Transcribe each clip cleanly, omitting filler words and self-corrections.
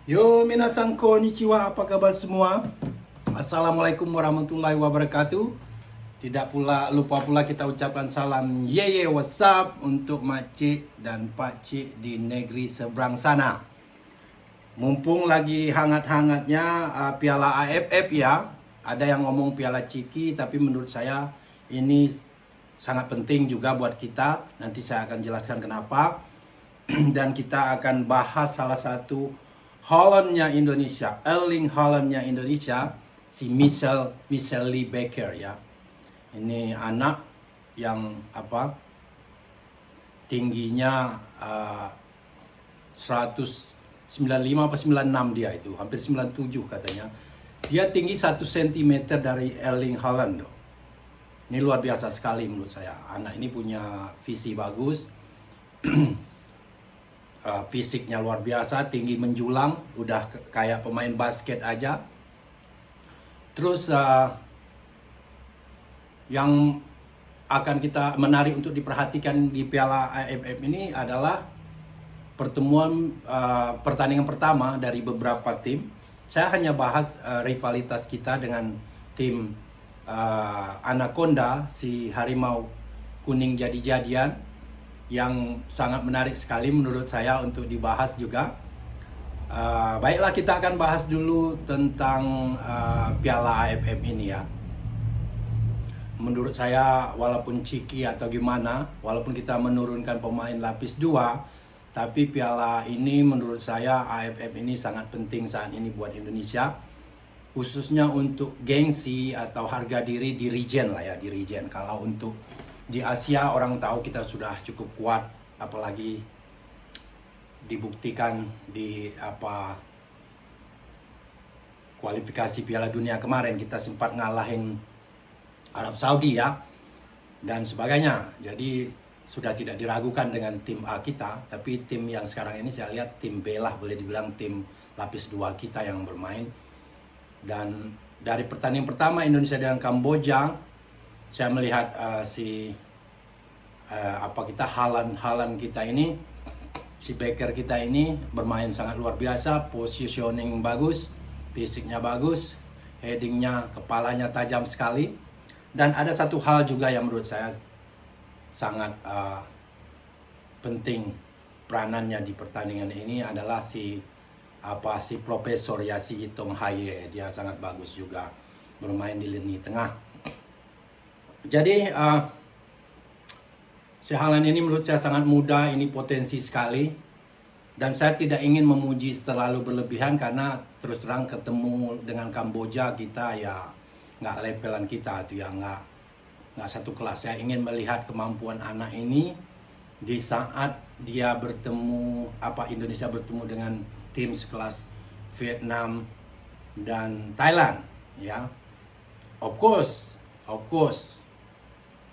Yo, minasan konnichiwa, apa kabar semua? Assalamualaikum warahmatullahi wabarakatuh. Tidak pula lupa pula kita ucapkan salam yeye what's up untuk makcik dan pakcik di negeri seberang sana. Mumpung lagi hangat-hangatnya Piala AFF ya. Ada yang ngomong Piala Ciki, tapi menurut saya ini sangat penting juga buat kita. Nanti saya akan jelaskan kenapa. Dan kita akan bahas salah satu Haalandnya Indonesia, Erling Haalandnya Indonesia, si Michel Lee Baker ya. Ini anak yang tingginya 195 apa 96 dia itu, hampir 97 katanya. Dia tinggi 1 cm dari Erling Haaland. Ini luar biasa sekali menurut saya. Anak ini punya visi bagus. Fisiknya luar biasa, tinggi menjulang, udah kayak pemain basket aja. Terus yang akan kita menarik untuk diperhatikan di Piala AFF ini adalah pertandingan pertama dari beberapa tim. Saya hanya bahas rivalitas kita dengan tim Anaconda, si harimau kuning jadi-jadian, yang sangat menarik sekali menurut saya untuk dibahas juga. Baiklah, kita akan bahas dulu tentang Piala AFF ini ya. Menurut saya walaupun Ciki atau gimana, walaupun kita menurunkan pemain lapis 2, tapi Piala ini menurut saya AFF ini sangat penting saat ini buat Indonesia. Khususnya untuk gengsi atau harga diri di region lah ya, di region. Kalau untuk di Asia orang tahu kita sudah cukup kuat, apalagi dibuktikan di kualifikasi Piala Dunia kemarin kita sempat ngalahin Arab Saudi ya dan sebagainya. Jadi sudah tidak diragukan dengan tim A kita, tapi tim yang sekarang ini saya lihat tim B lah, boleh dibilang tim lapis 2 kita yang bermain. Dan dari pertandingan pertama Indonesia dengan Kamboja, saya melihat Haaland kita ini, si Baker kita ini bermain sangat luar biasa, positioning bagus, fisiknya bagus, headingnya, kepalanya tajam sekali. Dan ada satu hal juga yang menurut saya sangat penting peranannya di pertandingan ini adalah si Profesor Yasi Tonghaye. Dia sangat bagus juga bermain di lini tengah. Jadi si Haaland ini menurut saya sangat muda, ini potensi sekali. Dan saya tidak ingin memuji terlalu berlebihan karena terus terang ketemu dengan Kamboja kita ya nggak levelan kita tuh ya, nggak satu kelas. Saya ingin melihat kemampuan anak ini di saat dia bertemu Indonesia bertemu dengan tim sekelas Vietnam dan Thailand ya. Of course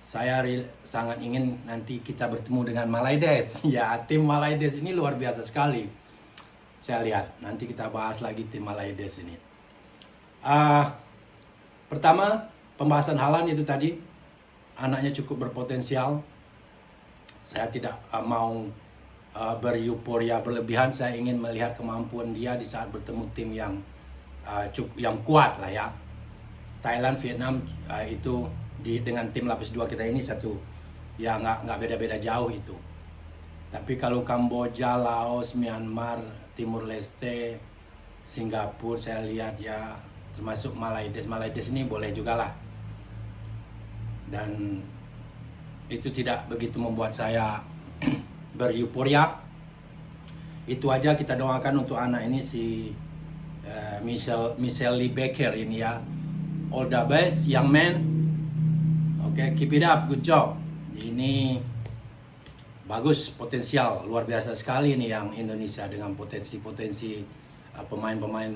saya sangat ingin nanti kita bertemu dengan Malaides. Ya, tim Malaides ini luar biasa sekali. Saya lihat, nanti kita bahas lagi tim Malaides ini. Pertama, pembahasan Haaland itu tadi, anaknya cukup berpotensial. Saya tidak mau beryuforia berlebihan. Saya ingin melihat kemampuan dia di saat bertemu tim yang kuat lah ya. Thailand, Vietnam itu dengan tim lapis 2 kita ini satu ya, nggak beda-beda jauh itu. Tapi kalau Kamboja, Laos, Myanmar, Timur Leste, Singapura, saya lihat ya, termasuk Malaides ini boleh juga lah. Dan itu tidak begitu membuat saya beryuforia. Itu aja, kita doakan untuk anak ini, si Michel Lee Baker ini ya. All the best young man. Oke, keep it up, good job. Ini bagus, potensial luar biasa sekali nih yang Indonesia dengan potensi-potensi pemain-pemain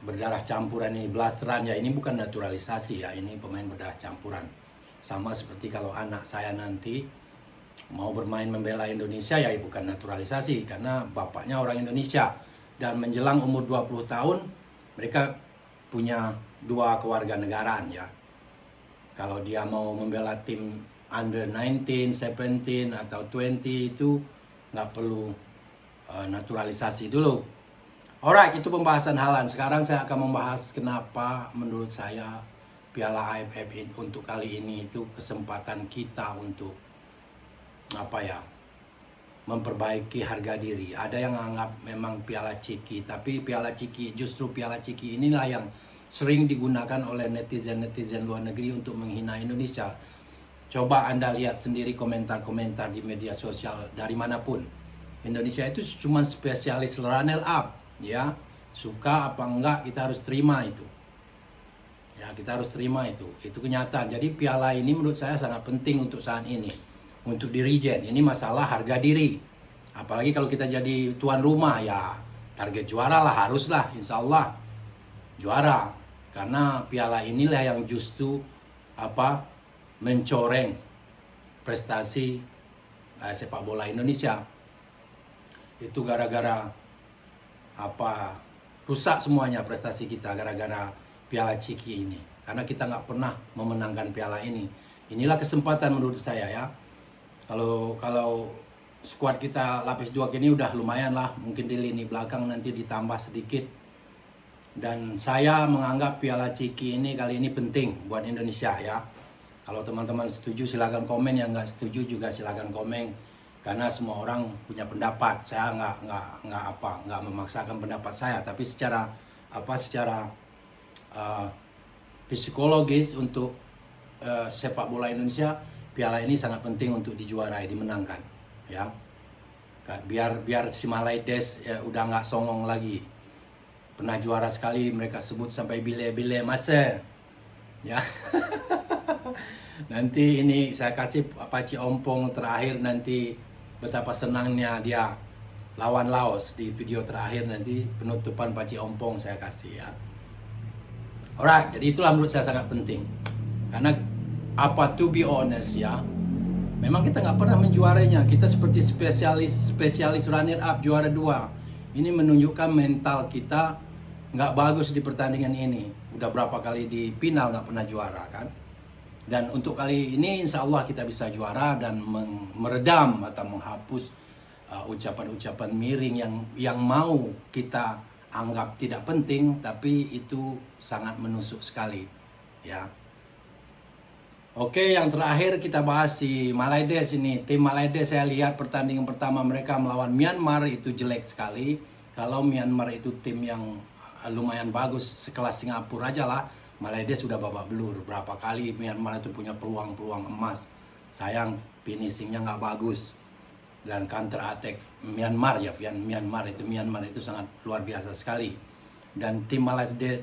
berdarah campuran ini, blasteran ya. Ini bukan naturalisasi ya, ini pemain berdarah campuran. Sama seperti kalau anak saya nanti mau bermain membela Indonesia ya, bukan naturalisasi karena bapaknya orang Indonesia. Dan menjelang umur 20 tahun mereka punya 2 kewarganegaraan ya. Kalau dia mau membela tim under 19, 17 atau 20 itu nggak perlu naturalisasi dulu. Alright, itu pembahasan halan. Sekarang saya akan membahas kenapa menurut saya Piala AFF untuk kali ini itu kesempatan kita untuk memperbaiki harga diri. Ada yang anggap memang Piala Ciki, tapi justru Piala Ciki inilah yang sering digunakan oleh netizen luar negeri untuk menghina Indonesia. Coba Anda lihat sendiri komentar-komentar di media sosial dari manapun. Indonesia itu cuma spesialis runner up. Ya, suka apa enggak kita harus terima itu. Ya, kita harus terima itu. Itu kenyataan. Jadi piala ini menurut saya sangat penting untuk saat ini. Untuk dirijen. Ini masalah harga diri. Apalagi kalau kita jadi tuan rumah, ya target juara lah, haruslah insya Allah juara. Karena piala inilah yang justru mencoreng prestasi sepak bola Indonesia. Itu gara-gara rusak semuanya prestasi kita gara-gara Piala Ciki ini, karena kita nggak pernah memenangkan piala ini. Inilah kesempatan menurut saya ya. Kalau skuad kita lapis 2 ini udah lumayan lah, mungkin di lini belakang nanti ditambah sedikit. Dan saya menganggap Piala Ciki ini kali ini penting buat Indonesia ya. Kalau teman-teman setuju silakan komen, yang nggak setuju juga silakan komen. Karena semua orang punya pendapat. Saya nggak memaksakan pendapat saya, tapi secara psikologis untuk sepak bola Indonesia, piala ini sangat penting untuk dijuarai, dimenangkan, ya. Biar si Malaides udah nggak songong lagi. Pernah juara sekali, mereka sebut sampai bile-bile masa, ya. Nanti ini saya kasih Paci Ompong terakhir nanti. Betapa senangnya dia lawan Laos di video terakhir, nanti penutupan Paci Ompong saya kasih ya. Alright, jadi itulah menurut saya sangat penting. Karena to be honest ya, memang kita nggak pernah menjuarainya. Kita seperti spesialis runner up juara 2. Ini menunjukkan mental kita nggak bagus di pertandingan ini. Udah berapa kali di final nggak pernah juara kan. Dan untuk kali ini insya Allah kita bisa juara dan meredam atau menghapus ucapan-ucapan miring yang mau kita anggap tidak penting, tapi itu sangat menusuk sekali ya. Oke, yang terakhir kita bahas si Malaides ini. Tim Malaides saya lihat pertandingan pertama mereka melawan Myanmar itu jelek sekali. Kalau Myanmar itu tim yang lumayan bagus, sekelas Singapura aja lah. Malaides sudah babak belur. Berapa kali Myanmar itu punya peluang-peluang emas. Sayang finishingnya nggak bagus. Dan counter attack Myanmar itu sangat luar biasa sekali. Dan tim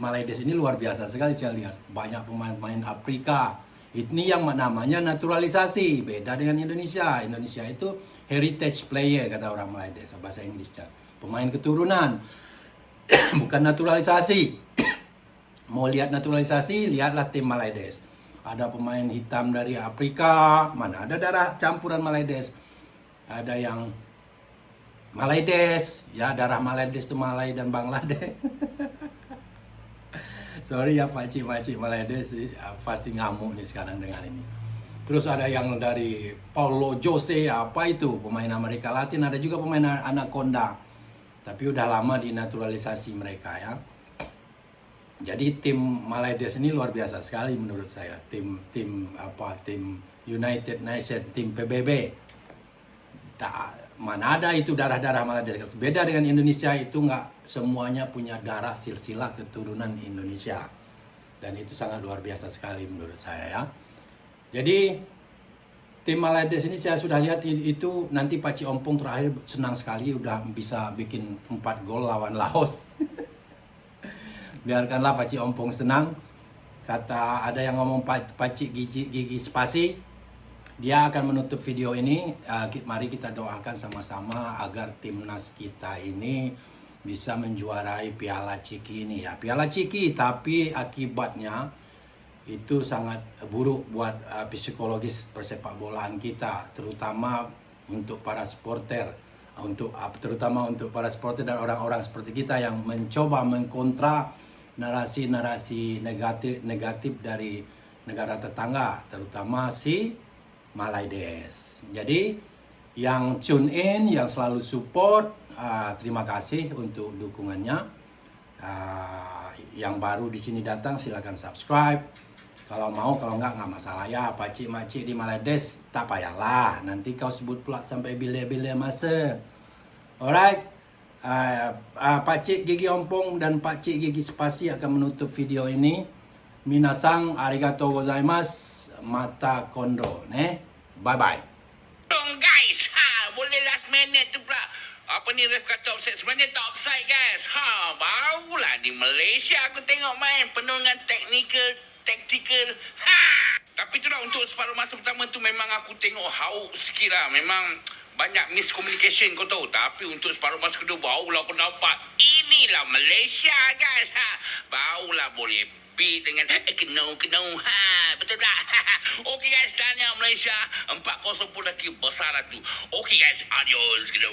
Malaides ini luar biasa sekali saya lihat. Banyak pemain-pemain Afrika. Ini yang namanya naturalisasi. Beda dengan Indonesia. Indonesia itu heritage player kata orang Malaides bahasa Inggrisnya. Pemain keturunan. Bukan naturalisasi. Mau lihat naturalisasi, lihatlah tim Malaides. Ada pemain hitam dari Afrika, mana ada darah campuran Malaides. Ada yang Malaides, ya darah Malaides itu Malay dan Bangladesh. Sorry ya Pakcik Malaides, pasti ngamuk nih sekarang dengan ini. Terus ada yang dari Paulo Jose, apa itu pemain Amerika Latin, ada juga pemain Anaconda. Tapi udah lama dinaturalisasi mereka ya. Jadi tim Malaides ini luar biasa sekali menurut saya. Tim United Nations, tim PBB. Mana ada itu darah-darah Malaides. Beda dengan Indonesia, itu nggak semuanya punya darah silsilah keturunan Indonesia. Dan itu sangat luar biasa sekali menurut saya ya. Jadi tim Malaides ini saya sudah lihat itu nanti Paci Ompong terakhir senang sekali udah bisa bikin 4 gol lawan Laos. Biarkanlah Paci Ompong senang. Kata ada yang ngomong Paci gigi spasi. Dia akan menutup video ini. Mari kita doakan sama-sama agar timnas kita ini bisa menjuarai Piala Ciki ini ya. Piala Ciki, tapi akibatnya itu sangat buruk buat psikologis persepak bolaan kita, terutama untuk para supporter. Terutama untuk para supporter dan orang-orang seperti kita yang mencoba mengkontra narasi-narasi negatif dari negara tetangga, terutama si Malaides. Jadi yang tune in, yang selalu support. Terima kasih untuk dukungannya. Yang baru di sini datang silakan subscribe. Kalau mau, kalau enggak masalah ya. Pakcik makcik di Malades tak payahlah. Nanti kau sebut pula sampai bila-bila masa. Alright. Pakcik Gigi Ompong dan Pakcik Gigi Spasi akan menutup video ini. Minasang arigatou gozaimasu. Mata kondo. Bye bye. Guys, boleh last minute tu pula. Apa ni ref kata offside, sebenarnya tak offside guys. Barulah di Malaysia aku tengok main penuh dengan tactical. Tapi tu dah untuk separuh masa pertama tu memang aku tengok hauk sikit lah. Memang banyak miscommunication kau tahu. Tapi untuk separuh masa kedua barulah aku nampak inilah Malaysia guys. Barulah boleh beat dengan kena. Betul tak? Okey guys, tanya Malaysia 4-0 pun lagi besar lah tu. Okey guys, adios. Kena.